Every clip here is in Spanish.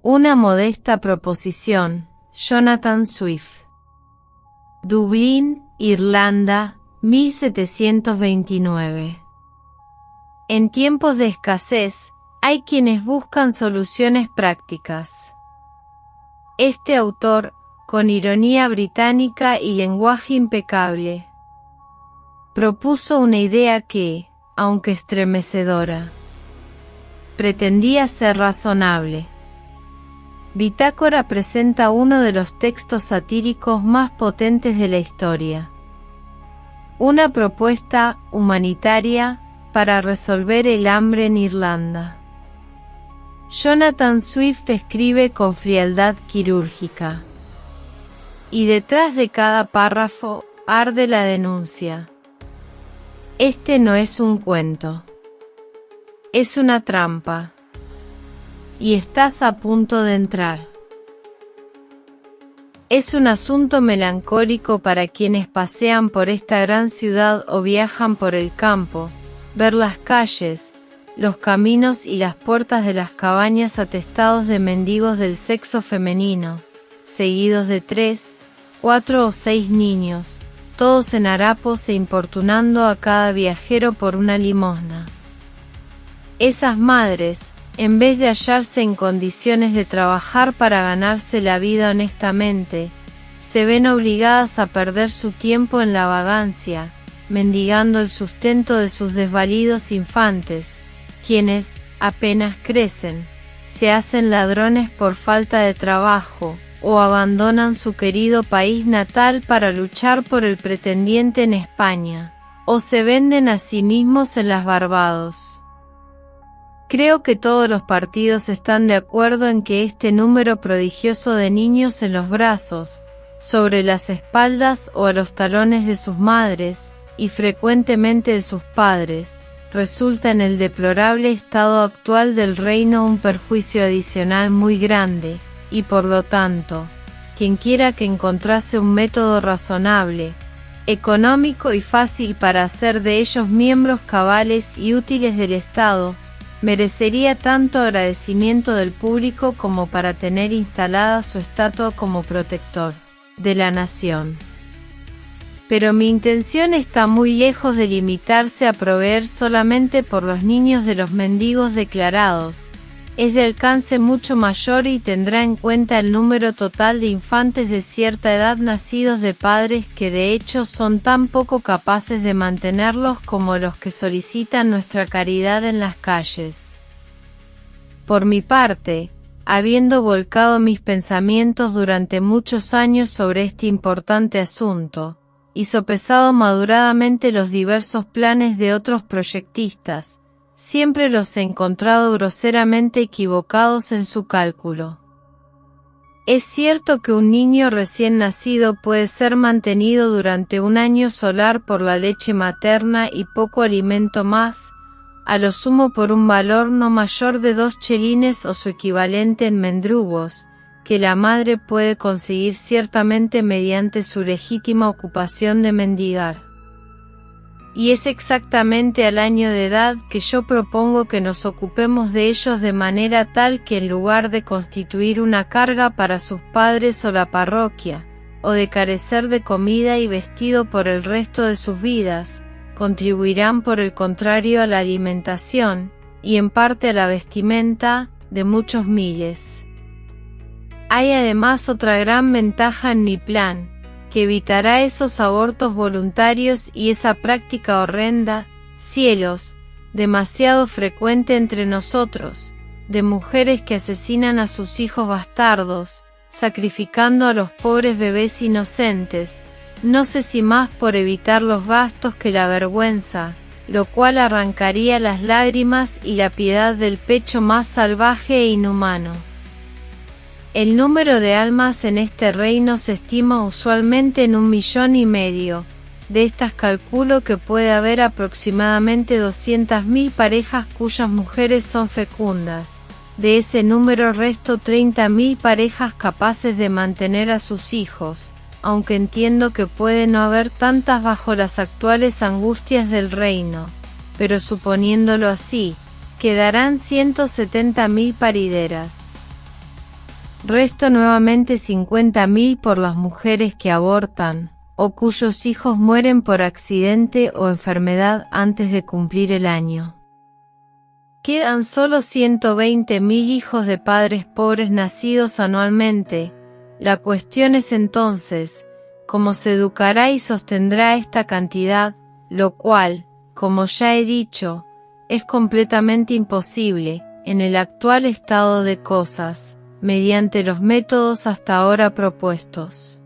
Una modesta proposición, Jonathan Swift. Dublín, Irlanda, 1729. En tiempos de escasez, hay quienes buscan soluciones prácticas. Este autor, con ironía británica y lenguaje impecable, propuso una idea que, aunque estremecedora, pretendía ser razonable. Bitácora presenta uno de los textos satíricos más potentes de la historia. Una propuesta humanitaria para resolver el hambre en Irlanda. Jonathan Swift escribe con frialdad quirúrgica. Y detrás de cada párrafo arde la denuncia. Este no es un cuento. Es una trampa. Y estás a punto de entrar. Es un asunto melancólico para quienes pasean por esta gran ciudad o viajan por el campo, ver las calles, los caminos y las puertas de las cabañas atestados de mendigos del sexo femenino, seguidos de 3, 4 o 6 niños, todos en harapos e importunando a cada viajero por una limosna. Esas madres, en vez de hallarse en condiciones de trabajar para ganarse la vida honestamente, se ven obligadas a perder su tiempo en la vagancia, mendigando el sustento de sus desvalidos infantes, quienes, apenas crecen, se hacen ladrones por falta de trabajo, o abandonan su querido país natal para luchar por el pretendiente en España, o se venden a sí mismos en las Barbados. Creo que todos los partidos están de acuerdo en que este número prodigioso de niños en los brazos, sobre las espaldas o a los talones de sus madres, y frecuentemente de sus padres, resulta en el deplorable estado actual del reino un perjuicio adicional muy grande, y por lo tanto, quienquiera que encontrase un método razonable, económico y fácil para hacer de ellos miembros cabales y útiles del Estado, merecería tanto agradecimiento del público como para tener instalada su estatua como protector de la nación. Pero mi intención está muy lejos de limitarse a proveer solamente por los niños de los mendigos declarados. Es de alcance mucho mayor y tendrá en cuenta el número total de infantes de cierta edad nacidos de padres que de hecho son tan poco capaces de mantenerlos como los que solicitan nuestra caridad en las calles. Por mi parte, habiendo volcado mis pensamientos durante muchos años sobre este importante asunto, y sopesado maduradamente los diversos planes de otros proyectistas, siempre los he encontrado groseramente equivocados en su cálculo. Es cierto que un niño recién nacido puede ser mantenido durante un año solar por la leche materna y poco alimento más, a lo sumo por un valor no mayor de 2 chelines o su equivalente en mendrugos, que la madre puede conseguir ciertamente mediante su legítima ocupación de mendigar. Y es exactamente al año de edad que yo propongo que nos ocupemos de ellos de manera tal que en lugar de constituir una carga para sus padres o la parroquia, o de carecer de comida y vestido por el resto de sus vidas, contribuirán por el contrario a la alimentación, y en parte a la vestimenta, de muchos miles. Hay además otra gran ventaja en mi plan, que evitará esos abortos voluntarios y esa práctica horrenda, cielos, demasiado frecuente entre nosotros, de mujeres que asesinan a sus hijos bastardos, sacrificando a los pobres bebés inocentes, no sé si más por evitar los gastos que la vergüenza, lo cual arrancaría las lágrimas y la piedad del pecho más salvaje e inhumano. El número de almas en este reino se estima usualmente en 1,5 millones, de estas calculo que puede haber aproximadamente 200.000 parejas cuyas mujeres son fecundas, de ese número resto 30.000 parejas capaces de mantener a sus hijos, aunque entiendo que puede no haber tantas bajo las actuales angustias del reino, pero suponiéndolo así, quedarán 170.000 parideras. Resto nuevamente 50.000 por las mujeres que abortan, o cuyos hijos mueren por accidente o enfermedad antes de cumplir el año. Quedan solo 120.000 hijos de padres pobres nacidos anualmente. La cuestión es entonces, cómo se educará y sostendrá esta cantidad, lo cual, como ya he dicho, es completamente imposible, en el actual estado de cosas, mediante los métodos hasta ahora propuestos.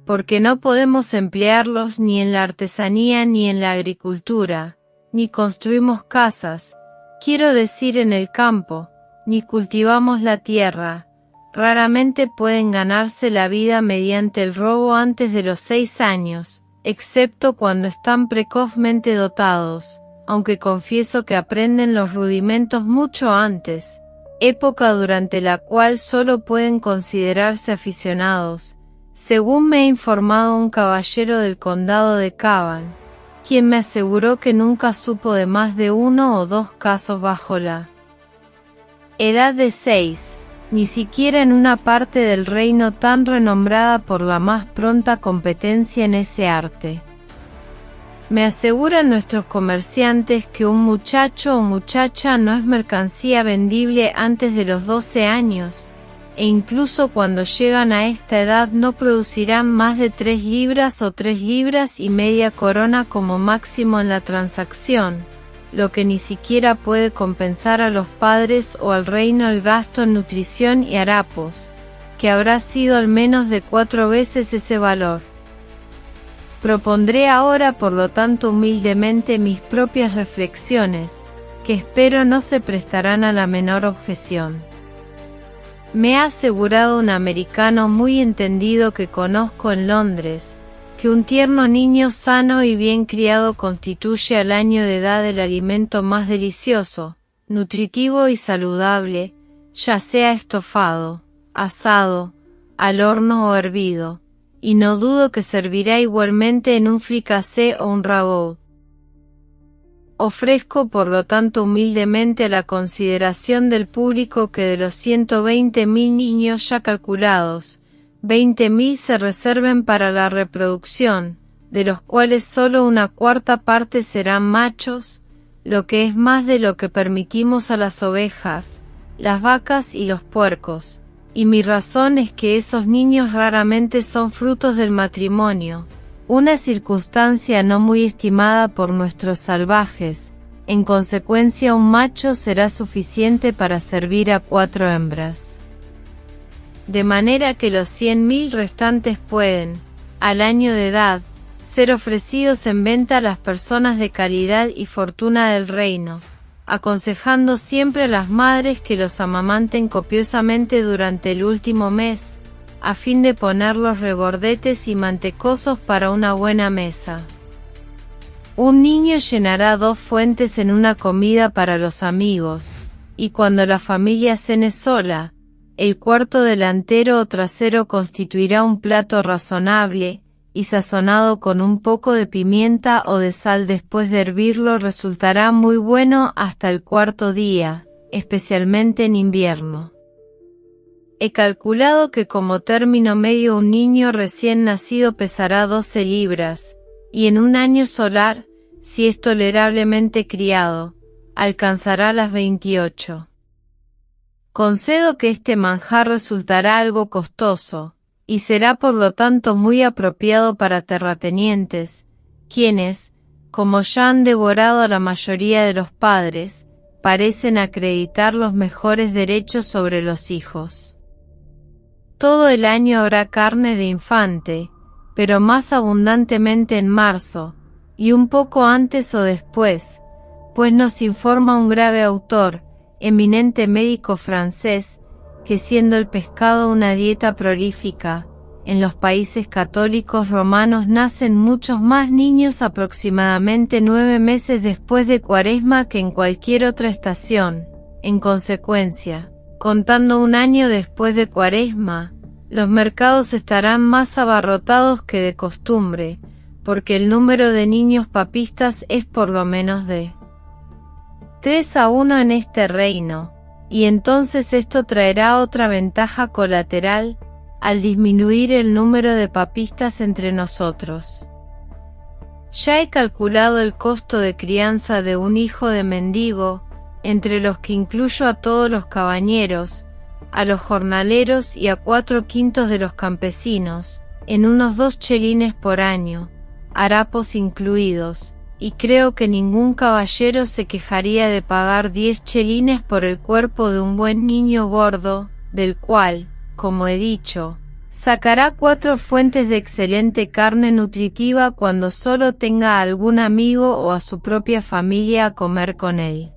Porque no podemos emplearlos ni en la artesanía ni en la agricultura, ni construimos casas, quiero decir en el campo, ni cultivamos la tierra. Raramente pueden ganarse la vida mediante el robo antes de los 6 años, excepto cuando están precozmente dotados, aunque confieso que aprenden los rudimentos mucho antes, época durante la cual solo pueden considerarse aficionados, según me ha informado un caballero del condado de Cavan, quien me aseguró que nunca supo de más de 1 o 2 casos bajo la edad de 6, ni siquiera en una parte del reino tan renombrada por la más pronta competencia en ese arte. Me aseguran nuestros comerciantes que un muchacho o muchacha no es mercancía vendible antes de los 12 años, e incluso cuando llegan a esta edad no producirán más de 3 libras o 3 libras y media corona como máximo en la transacción, lo que ni siquiera puede compensar a los padres o al reino el gasto en nutrición y harapos, que habrá sido al menos de 4 veces ese valor. Propondré ahora por lo tanto humildemente mis propias reflexiones, que espero no se prestarán a la menor objeción. Me ha asegurado un americano muy entendido que conozco en Londres, que un tierno niño sano y bien criado constituye al año de edad el alimento más delicioso, nutritivo y saludable, ya sea estofado, asado, al horno o hervido, y no dudo que servirá igualmente en un fricassé o un ragout. Ofrezco por lo tanto humildemente a la consideración del público que de los 120.000 niños ya calculados, 20.000 se reserven para la reproducción, de los cuales solo una cuarta parte serán machos, lo que es más de lo que permitimos a las ovejas, las vacas y los puercos, y mi razón es que esos niños raramente son frutos del matrimonio, una circunstancia no muy estimada por nuestros salvajes. En consecuencia un macho será suficiente para servir a 4 hembras. De manera que los 100.000 restantes pueden, al año de edad, ser ofrecidos en venta a las personas de calidad y fortuna del reino, aconsejando siempre a las madres que los amamanten copiosamente durante el último mes, a fin de ponerlos regordetes y mantecosos para una buena mesa. Un niño llenará 2 fuentes en una comida para los amigos, y cuando la familia cene sola, el cuarto delantero o trasero constituirá un plato razonable, y sazonado con un poco de pimienta o de sal después de hervirlo resultará muy bueno hasta el 4.º día, especialmente en invierno. He calculado que como término medio un niño recién nacido pesará 12 libras, y en un año solar, si es tolerablemente criado, alcanzará las 28. Concedo que este manjar resultará algo costoso, y será por lo tanto muy apropiado para terratenientes, quienes, como ya han devorado a la mayoría de los padres, parecen acreditar los mejores derechos sobre los hijos. Todo el año habrá carne de infante, pero más abundantemente en marzo, y un poco antes o después, pues nos informa un grave autor, eminente médico francés, que siendo el pescado una dieta prolífica, en los países católicos romanos nacen muchos más niños aproximadamente 9 meses después de Cuaresma que en cualquier otra estación. En consecuencia, contando un año después de Cuaresma, los mercados estarán más abarrotados que de costumbre, porque el número de niños papistas es por lo menos de 3 a 1 en este reino, y entonces esto traerá otra ventaja colateral, al disminuir el número de papistas entre nosotros. Ya he calculado el costo de crianza de un hijo de mendigo, entre los que incluyo a todos los cabañeros, a los jornaleros y a 4/5 de los campesinos, en unos 2 chelines por año, harapos incluidos, y creo que ningún caballero se quejaría de pagar 10 chelines por el cuerpo de un buen niño gordo, del cual, como he dicho, sacará 4 fuentes de excelente carne nutritiva cuando solo tenga a algún amigo o a su propia familia a comer con él.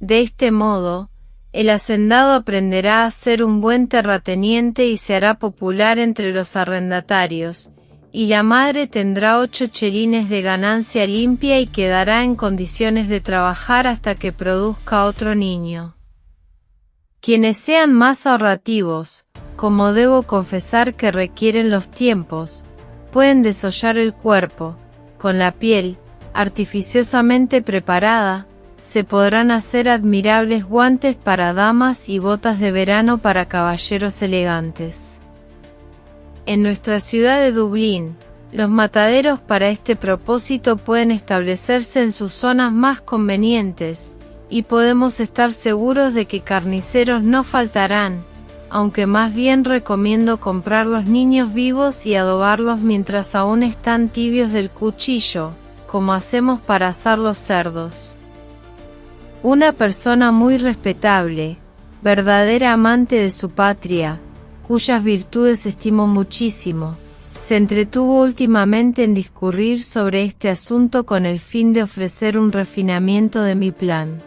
De este modo, el hacendado aprenderá a ser un buen terrateniente y se hará popular entre los arrendatarios, y la madre tendrá 8 chelines de ganancia limpia y quedará en condiciones de trabajar hasta que produzca otro niño. Quienes sean más ahorrativos, como debo confesar que requieren los tiempos, pueden desollar el cuerpo, con la piel, artificiosamente preparada, se podrán hacer admirables guantes para damas y botas de verano para caballeros elegantes. En nuestra ciudad de Dublín, los mataderos para este propósito pueden establecerse en sus zonas más convenientes, y podemos estar seguros de que carniceros no faltarán, aunque más bien recomiendo comprar los niños vivos y adobarlos mientras aún están tibios del cuchillo, como hacemos para asar los cerdos. Una persona muy respetable, verdadera amante de su patria, cuyas virtudes estimo muchísimo, se entretuvo últimamente en discurrir sobre este asunto con el fin de ofrecer un refinamiento de mi plan.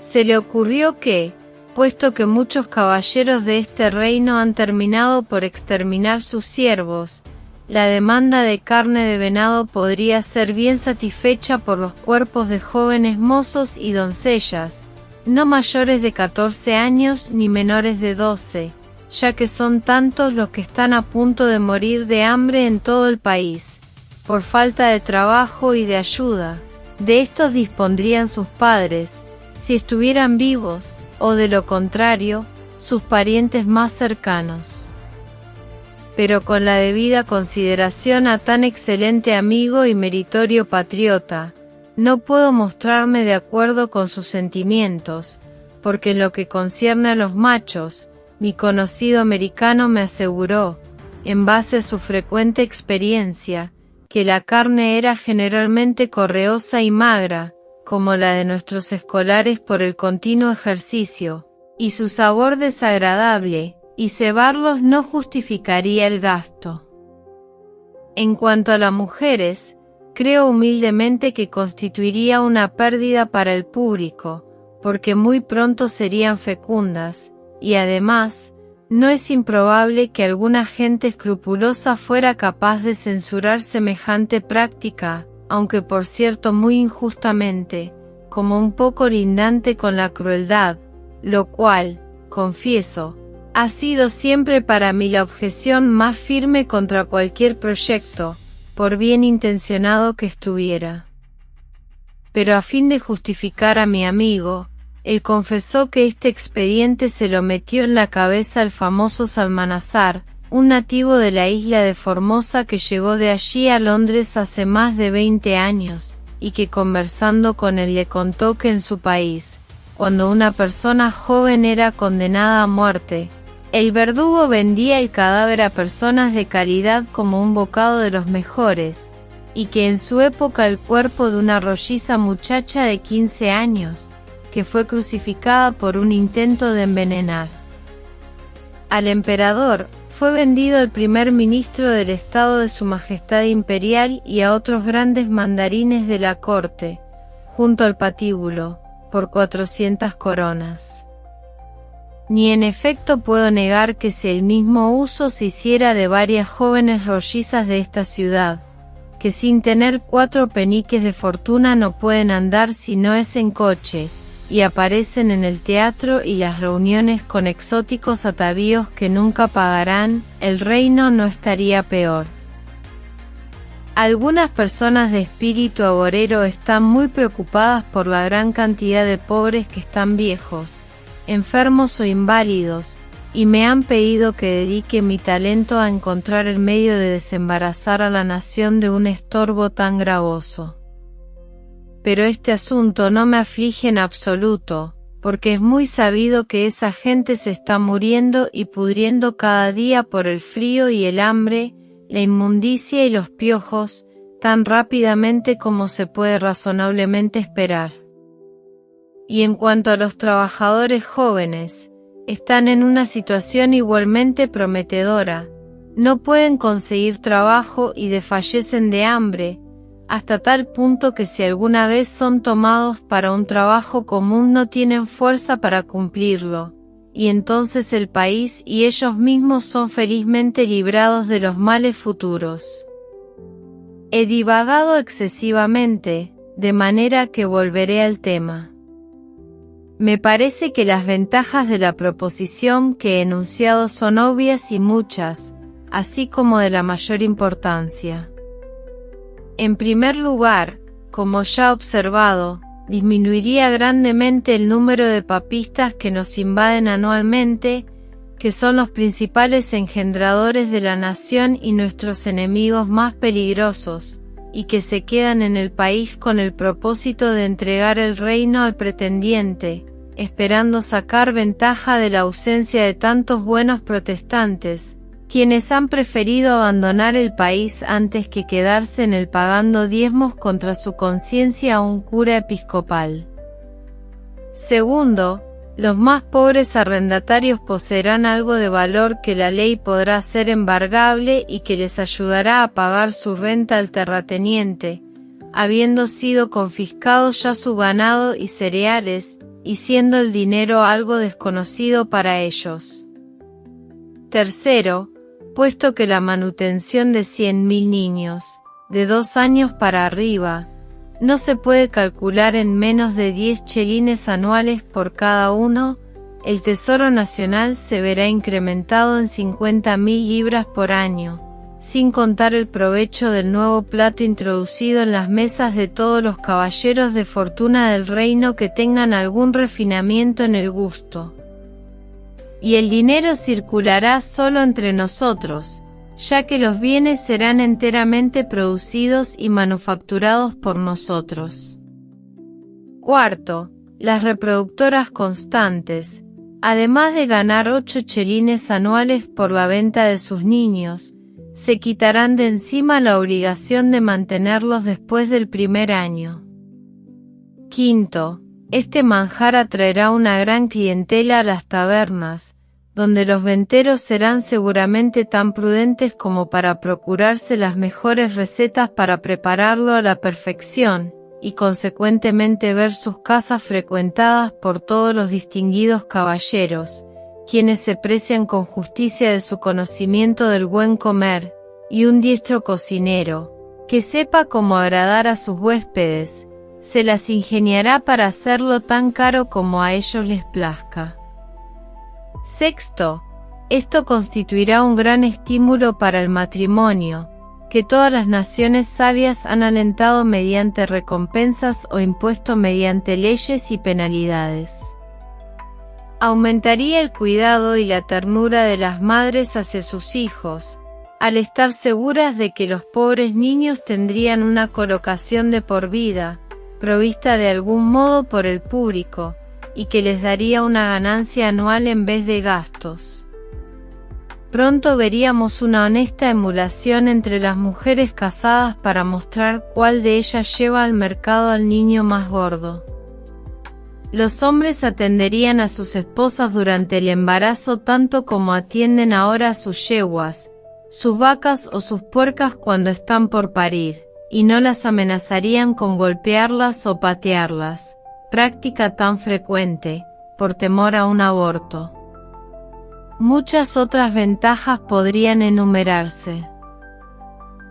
Se le ocurrió que, puesto que muchos caballeros de este reino han terminado por exterminar sus siervos, la demanda de carne de venado podría ser bien satisfecha por los cuerpos de jóvenes mozos y doncellas, no mayores de 14 años ni menores de 12, ya que son tantos los que están a punto de morir de hambre en todo el país, por falta de trabajo y de ayuda. De estos dispondrían sus padres, si estuvieran vivos, o de lo contrario, sus parientes más cercanos. Pero con la debida consideración a tan excelente amigo y meritorio patriota, no puedo mostrarme de acuerdo con sus sentimientos, porque en lo que concierne a los machos, mi conocido americano me aseguró, en base a su frecuente experiencia, que la carne era generalmente correosa y magra, como la de nuestros escolares por el continuo ejercicio, y su sabor desagradable, y cebarlos no justificaría el gasto. En cuanto a las mujeres, creo humildemente que constituiría una pérdida para el público, porque muy pronto serían fecundas, y además, no es improbable que alguna gente escrupulosa fuera capaz de censurar semejante práctica, aunque por cierto muy injustamente, como un poco lindante con la crueldad, lo cual, confieso, ha sido siempre para mí la objeción más firme contra cualquier proyecto, por bien intencionado que estuviera. Pero a fin de justificar a mi amigo, él confesó que este expediente se lo metió en la cabeza el famoso Salmanazar, un nativo de la isla de Formosa que llegó de allí a Londres hace más de 20 años, y que conversando con él le contó que en su país, cuando una persona joven era condenada a muerte, el verdugo vendía el cadáver a personas de caridad como un bocado de los mejores, y que en su época el cuerpo de una rolliza muchacha de 15 años, que fue crucificada por un intento de envenenar al emperador, fue vendido al primer ministro del Estado de Su Majestad Imperial y a otros grandes mandarines de la corte, junto al patíbulo, por 400 coronas. Ni en efecto puedo negar que si el mismo uso se hiciera de varias jóvenes rollizas de esta ciudad, que sin tener 4 peniques de fortuna no pueden andar si no es en coche, y aparecen en el teatro y las reuniones con exóticos atavíos que nunca pagarán, el reino no estaría peor. Algunas personas de espíritu agorero están muy preocupadas por la gran cantidad de pobres que están viejos, enfermos o inválidos, y me han pedido que dedique mi talento a encontrar el medio de desembarazar a la nación de un estorbo tan gravoso. Pero este asunto no me aflige en absoluto, porque es muy sabido que esa gente se está muriendo y pudriendo cada día por el frío y el hambre, la inmundicia y los piojos, tan rápidamente como se puede razonablemente esperar. Y en cuanto a los trabajadores jóvenes, están en una situación igualmente prometedora, no pueden conseguir trabajo y desfallecen de hambre, hasta tal punto que si alguna vez son tomados para un trabajo común no tienen fuerza para cumplirlo, y entonces el país y ellos mismos son felizmente librados de los males futuros. He divagado excesivamente, de manera que volveré al tema. Me parece que las ventajas de la proposición que he enunciado son obvias y muchas, así como de la mayor importancia. En primer lugar, como ya observado, disminuiría grandemente el número de papistas que nos invaden anualmente, que son los principales engendradores de la nación y nuestros enemigos más peligrosos, y que se quedan en el país con el propósito de entregar el reino al pretendiente, esperando sacar ventaja de la ausencia de tantos buenos protestantes, quienes han preferido abandonar el país antes que quedarse en él pagando diezmos contra su conciencia a un cura episcopal. Segundo, los más pobres arrendatarios poseerán algo de valor que la ley podrá hacer embargable y que les ayudará a pagar su renta al terrateniente, habiendo sido confiscado ya su ganado y cereales, y siendo el dinero algo desconocido para ellos. Tercero, puesto que la manutención de 100.000 niños, de 2 años para arriba, no se puede calcular en menos de 10 chelines anuales por cada uno, el Tesoro Nacional se verá incrementado en 50.000 libras por año, sin contar el provecho del nuevo plato introducido en las mesas de todos los caballeros de fortuna del reino que tengan algún refinamiento en el gusto. Y el dinero circulará solo entre nosotros, ya que los bienes serán enteramente producidos y manufacturados por nosotros. Cuarto, las reproductoras constantes, además de ganar 8 chelines anuales por la venta de sus niños, se quitarán de encima la obligación de mantenerlos después del primer año. Quinto, este manjar atraerá una gran clientela a las tabernas, donde los venteros serán seguramente tan prudentes como para procurarse las mejores recetas para prepararlo a la perfección, y consecuentemente ver sus casas frecuentadas por todos los distinguidos caballeros, quienes se precian con justicia de su conocimiento del buen comer, y un diestro cocinero, que sepa cómo agradar a sus huéspedes, se las ingeniará para hacerlo tan caro como a ellos les plazca. Sexto, esto constituirá un gran estímulo para el matrimonio, que todas las naciones sabias han alentado mediante recompensas o impuesto mediante leyes y penalidades. Aumentaría el cuidado y la ternura de las madres hacia sus hijos, al estar seguras de que los pobres niños tendrían una colocación de por vida, provista de algún modo por el público, y que les daría una ganancia anual en vez de gastos. Pronto veríamos una honesta emulación entre las mujeres casadas para mostrar cuál de ellas lleva al mercado al niño más gordo. Los hombres atenderían a sus esposas durante el embarazo tanto como atienden ahora a sus yeguas, sus vacas o sus puercas cuando están por parir, y no las amenazarían con golpearlas o patearlas, práctica tan frecuente, por temor a un aborto. Muchas otras ventajas podrían enumerarse.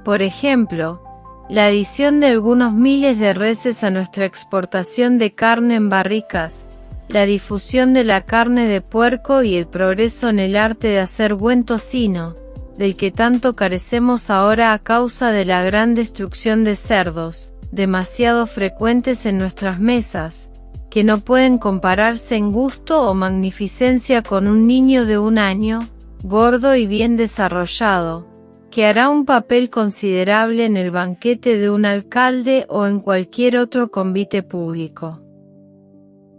Por ejemplo, la adición de algunos miles de reses a nuestra exportación de carne en barricas, la difusión de la carne de puerco y el progreso en el arte de hacer buen tocino, del que tanto carecemos ahora a causa de la gran destrucción de cerdos, demasiado frecuentes en nuestras mesas, que no pueden compararse en gusto o magnificencia con un niño de 1 año, gordo y bien desarrollado, que hará un papel considerable en el banquete de un alcalde o en cualquier otro convite público.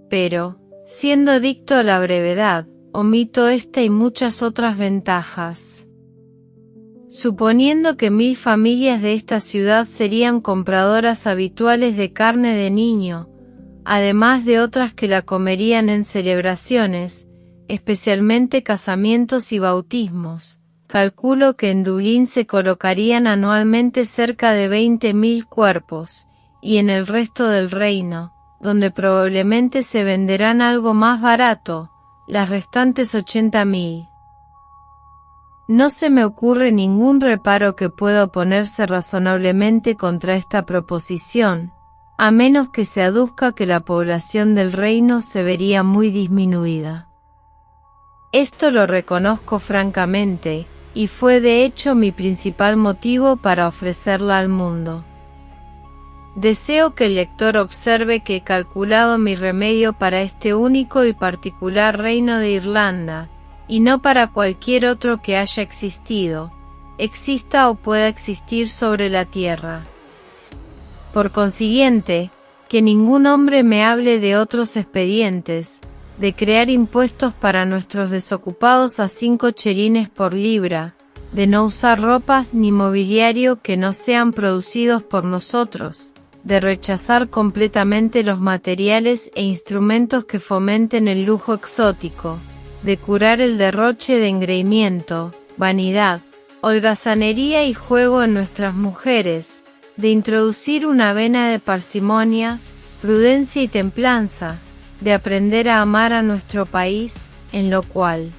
Pero, siendo adicto a la brevedad, omito esta y muchas otras ventajas. Suponiendo que 1000 familias de esta ciudad serían compradoras habituales de carne de niño, además de otras que la comerían en celebraciones, especialmente casamientos y bautismos, calculo que en Dublín se colocarían anualmente cerca de 20.000 cuerpos, y en el resto del reino, donde probablemente se venderán algo más barato, las restantes 80.000. No se me ocurre ningún reparo que pueda oponerse razonablemente contra esta proposición, a menos que se aduzca que la población del reino se vería muy disminuida. Esto lo reconozco francamente, y fue de hecho mi principal motivo para ofrecerla al mundo. Deseo que el lector observe que he calculado mi remedio para este único y particular reino de Irlanda, y no para cualquier otro que haya existido, exista o pueda existir sobre la tierra. Por consiguiente, que ningún hombre me hable de otros expedientes, de crear impuestos para nuestros desocupados a 5 chelines por libra, de no usar ropas ni mobiliario que no sean producidos por nosotros, de rechazar completamente los materiales e instrumentos que fomenten el lujo exótico, de curar el derroche de engreimiento, vanidad, holgazanería y juego en nuestras mujeres, de introducir una vena de parsimonia, prudencia y templanza, de aprender a amar a nuestro país, en lo cual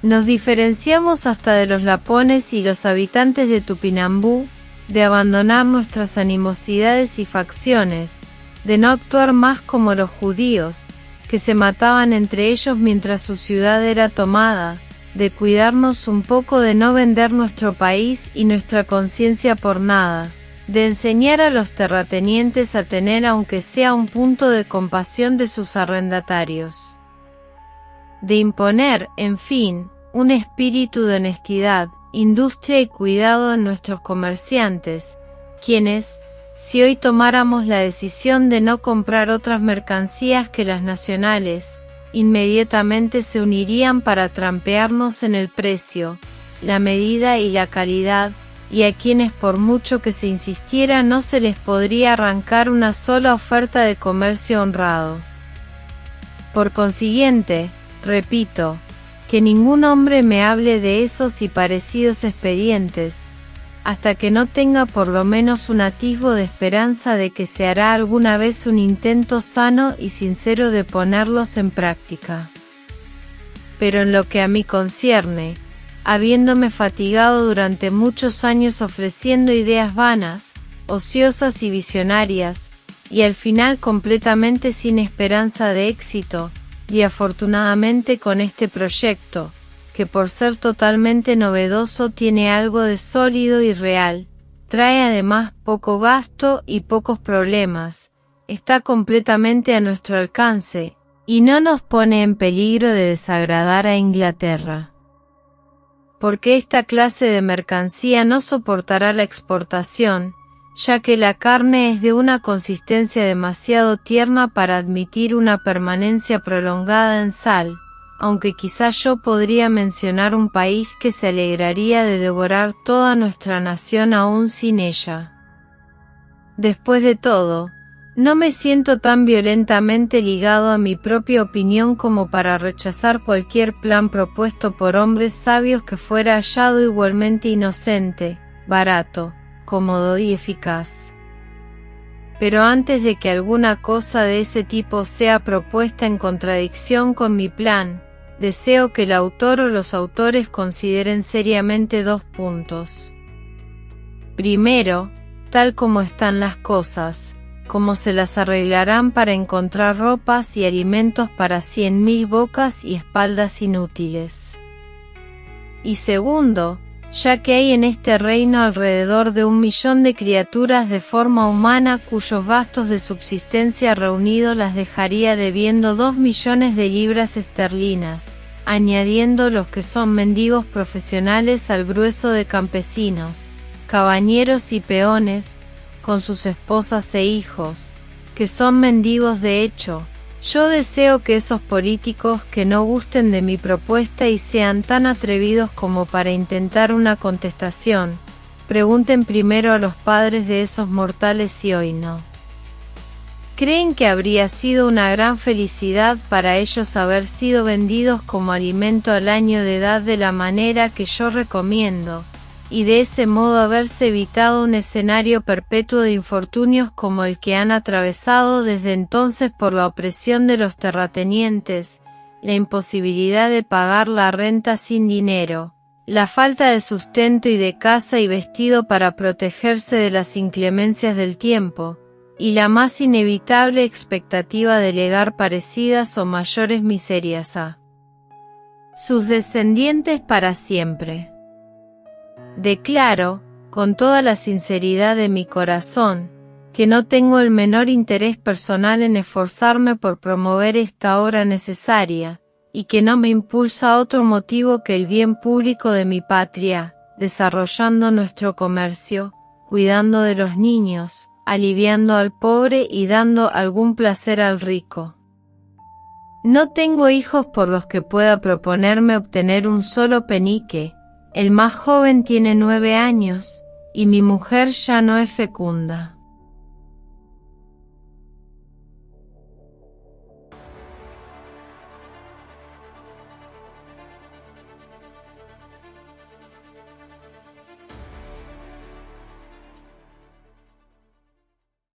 nos diferenciamos hasta de los lapones y los habitantes de Tupinambú, de abandonar nuestras animosidades y facciones, de no actuar más como los judíos, que se mataban entre ellos mientras su ciudad era tomada, de cuidarnos un poco de no vender nuestro país y nuestra conciencia por nada, de enseñar a los terratenientes a tener aunque sea un punto de compasión de sus arrendatarios, de imponer, en fin, un espíritu de honestidad, industria y cuidado en nuestros comerciantes, quienes, si hoy tomáramos la decisión de no comprar otras mercancías que las nacionales, inmediatamente se unirían para trampearnos en el precio, la medida y la calidad, y a quienes por mucho que se insistiera no se les podría arrancar una sola oferta de comercio honrado. Por consiguiente, repito, que ningún hombre me hable de esos y parecidos expedientes, hasta que no tenga por lo menos un atisbo de esperanza de que se hará alguna vez un intento sano y sincero de ponerlos en práctica. Pero en lo que a mí concierne, habiéndome fatigado durante muchos años ofreciendo ideas vanas, ociosas y visionarias, y al final completamente sin esperanza de éxito, y afortunadamente con este proyecto, que por ser totalmente novedoso tiene algo de sólido y real, trae además poco gasto y pocos problemas, está completamente a nuestro alcance, y no nos pone en peligro de desagradar a Inglaterra. Porque esta clase de mercancía no soportará la exportación, ya que la carne es de una consistencia demasiado tierna para admitir una permanencia prolongada en sal, aunque quizá yo podría mencionar un país que se alegraría de devorar toda nuestra nación aún sin ella. Después de todo, no me siento tan violentamente ligado a mi propia opinión como para rechazar cualquier plan propuesto por hombres sabios que fuera hallado igualmente inocente, barato, cómodo y eficaz. Pero antes de que alguna cosa de ese tipo sea propuesta en contradicción con mi plan, deseo que el autor o los autores consideren seriamente 2 puntos. Primero, tal como están las cosas, cómo se las arreglarán para encontrar ropas y alimentos para 100.000 bocas y espaldas inútiles. Y segundo, ya que hay en este reino alrededor de 1 millón de criaturas de forma humana cuyos gastos de subsistencia reunidos las dejaría debiendo 2 millones de libras esterlinas, añadiendo los que son mendigos profesionales al grueso de campesinos, cabañeros y peones, con sus esposas e hijos, que son mendigos de hecho. Yo deseo que esos políticos que no gusten de mi propuesta y sean tan atrevidos como para intentar una contestación, pregunten primero a los padres de esos mortales si hoy no creen que habría sido una gran felicidad para ellos haber sido vendidos como alimento al año de edad de la manera que yo recomiendo, y de ese modo haberse evitado un escenario perpetuo de infortunios como el que han atravesado desde entonces por la opresión de los terratenientes, la imposibilidad de pagar la renta sin dinero, la falta de sustento y de casa y vestido para protegerse de las inclemencias del tiempo, y la más inevitable expectativa de legar parecidas o mayores miserias a sus descendientes para siempre. Declaro, con toda la sinceridad de mi corazón, que no tengo el menor interés personal en esforzarme por promover esta obra necesaria, y que no me impulsa otro motivo que el bien público de mi patria, desarrollando nuestro comercio, cuidando de los niños, aliviando al pobre y dando algún placer al rico. No tengo hijos por los que pueda proponerme obtener un solo penique. El más joven tiene 9 años, y mi mujer ya no es fecunda.